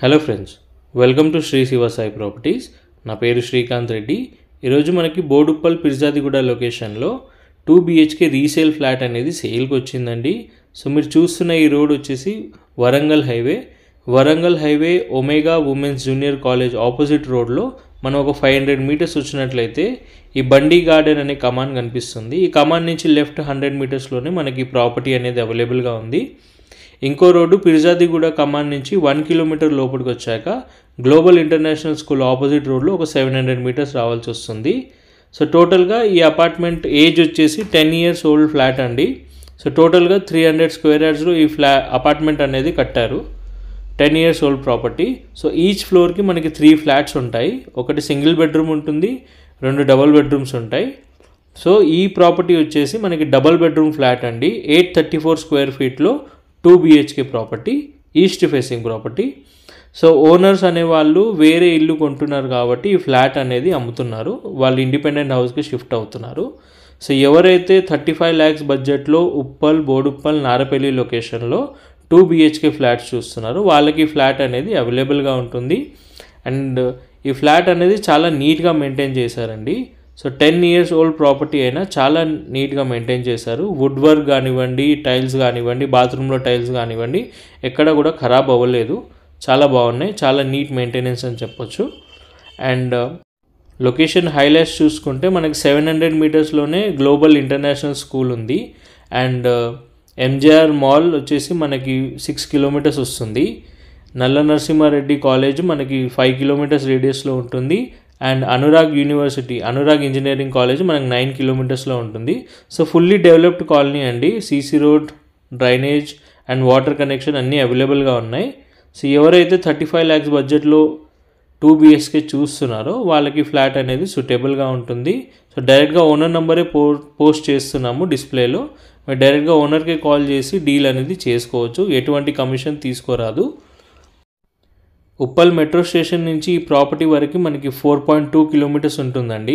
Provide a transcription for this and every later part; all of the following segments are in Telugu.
Hello friends, welcome to Sri Siva Sai properties. నా పేరు శ్రీకాంత్ రెడ్డి. ఈరోజు మనకి బోడుప్పల్ పిర్జాదిగూడ లొకేషన్లో 2 BHK రీసేల్ ఫ్లాట్ అనేది సేల్కి వచ్చిందండి. సో మీరు చూస్తున్న ఈ రోడ్ వచ్చేసి Warangal highway omega women's junior college opposite రోడ్లో మనం ఒక 500 మీటర్స్ వచ్చినట్లయితే ఈ బండి గార్డెన్ అనే కమాన్ కనిపిస్తుంది. ఈ కమాన్ నుంచి లెఫ్ట్ 100 మీటర్స్లోనే మనకి ప్రాపర్టీ అనేది అవైలబుల్గా ఉంది. ఇంకో రోడ్డు పిర్జాదిగూడ కమాన్ నుంచి 1 కిలోమీటర్ లోపలికి వచ్చాక గ్లోబల్ ఇంటర్నేషనల్ స్కూల్ ఆపోజిట్ రోడ్లో ఒక 700 మీటర్స్ రావాల్సి వస్తుంది. సో టోటల్గా ఈ అపార్ట్మెంట్ ఏజ్ వచ్చేసి 10 years ఓల్డ్ ఫ్లాట్ అండి. సో టోటల్గా 300 స్క్వేర్ యార్డ్స్లో ఈ అపార్ట్మెంట్ అనేది కట్టారు. 10 years old property. So each ఫ్లోర్కి మనకి 3 ఫ్లాట్స్ ఉంటాయి. ఒకటి సింగిల్ బెడ్రూమ్ ఉంటుంది, 2 డబుల్ బెడ్రూమ్స్ ఉంటాయి. సో ఈ ప్రాపర్టీ వచ్చేసి మనకి డబుల్ బెడ్రూమ్ ఫ్లాట్ అండి. 834 స్క్వేర్ ఫీట్లో 2 BHK property, east facing property. So owners అనేవాళ్ళు వేరే ఇల్లు కొంటున్నారు కాబట్టి ఈ ఫ్లాట్ అనేది అమ్ముతున్నారు. వాళ్ళు ఇండిపెండెంట్ హౌస్కి షిఫ్ట్ అవుతున్నారు. సో ఎవరైతే 35 lakhs బడ్జెట్లో బోడుప్పల్ నారపల్లి లొకేషన్లో 2 BHK ఫ్లాట్స్ చూస్తున్నారు వాళ్ళకి ఫ్లాట్ అనేది అవైలబుల్గా ఉంటుంది. అండ్ ఈ ఫ్లాట్ అనేది చాలా నీట్గా మెయింటైన్ చేశారండి. సో 10 years ఓల్డ్ ప్రాపర్టీ అయినా చాలా నీట్గా మెయింటైన్ చేశారు. వుడ్ వర్క్ కానివ్వండి, టైల్స్ కానివ్వండి, బాత్రూంలో టైల్స్ కానివ్వండి, ఎక్కడ కూడా ఖరాబ్ అవ్వలేదు. చాలా బాగున్నాయి, చాలా నీట్ మెయింటెనెన్స్ అని చెప్పొచ్చు. అండ్ లొకేషన్ హైలైట్స్ చూసుకుంటే మనకి 700 మీటర్స్లోనే గ్లోబల్ ఇంటర్నేషనల్ స్కూల్ ఉంది. అండ్ MJR మాల్ వచ్చేసి మనకి 6 kilometers వస్తుంది. నల్ల నరసింహారెడ్డి కాలేజ్ మనకి 5 kilometers రేడియస్లో ఉంటుంది. అండ్ అనురాగ్ ఇంజనీరింగ్ కాలేజ్ మనకి 9 kilometersలో ఉంటుంది. సో ఫుల్లీ డెవలప్డ్ కాలనీ అండి. CC road, drainage and water connection అన్నీ అవైలబుల్గా ఉన్నాయి. సో ఎవరైతే 35 lakhs బడ్జెట్లో 2 BHK చూస్తున్నారో వాళ్ళకి ఫ్లాట్ అనేది సూటబుల్గా ఉంటుంది. సో డైరెక్ట్గా ఓనర్ నెంబరే పోస్ట్ చేస్తున్నాము డిస్ప్లేలో. మీరు డైరెక్ట్గా ఓనర్కే కాల్ చేసి డీల్ అనేది చేసుకోవచ్చు. ఎటువంటి కమిషన్ తీసుకోరాదు. ఉప్పల్ మెట్రో స్టేషన్ నుంచి ఈ ప్రాపర్టీ వరకు మనకి 4.2 kilometers ఉంటుందండి.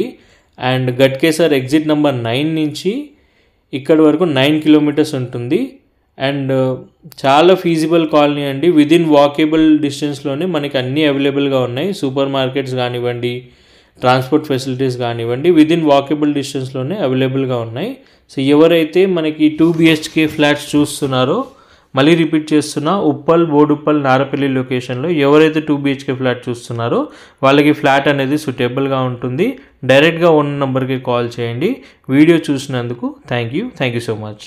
అండ్ గట్కేసర్ ఎగ్జిట్ నెంబర్ 9 నుంచి ఇక్కడి వరకు 9 kilometers ఉంటుంది. అండ్ చాలా ఫీజిబుల్ కాలనీ అండి. విదిన్ వాకేబుల్ డిస్టెన్స్లోనే మనకి అన్నీ అవైలబుల్గా ఉన్నాయి. సూపర్ మార్కెట్స్ కానివ్వండి, ట్రాన్స్పోర్ట్ ఫెసిలిటీస్ కానివ్వండి, విదిన్ వాకేబుల్ డిస్టెన్స్లోనే అవైలబుల్గా ఉన్నాయి. సో ఎవరైతే మనకి 2 BHK ఫ్లాట్స్ చూస్తున్నారో, మళ్ళీ రిపీట్ చేస్తున్నా, బోడుప్పల్ నారపల్లి లొకేషన్లో ఎవరైతే 2 BHK ఫ్లాట్ చూస్తున్నారో వాళ్ళకి ఫ్లాట్ అనేది సూటబుల్గా ఉంటుంది. డైరెక్ట్గా ఓనర్ నెంబర్కి కాల్ చేయండి. వీడియో చూసినందుకు థ్యాంక్ యూ సో మచ్.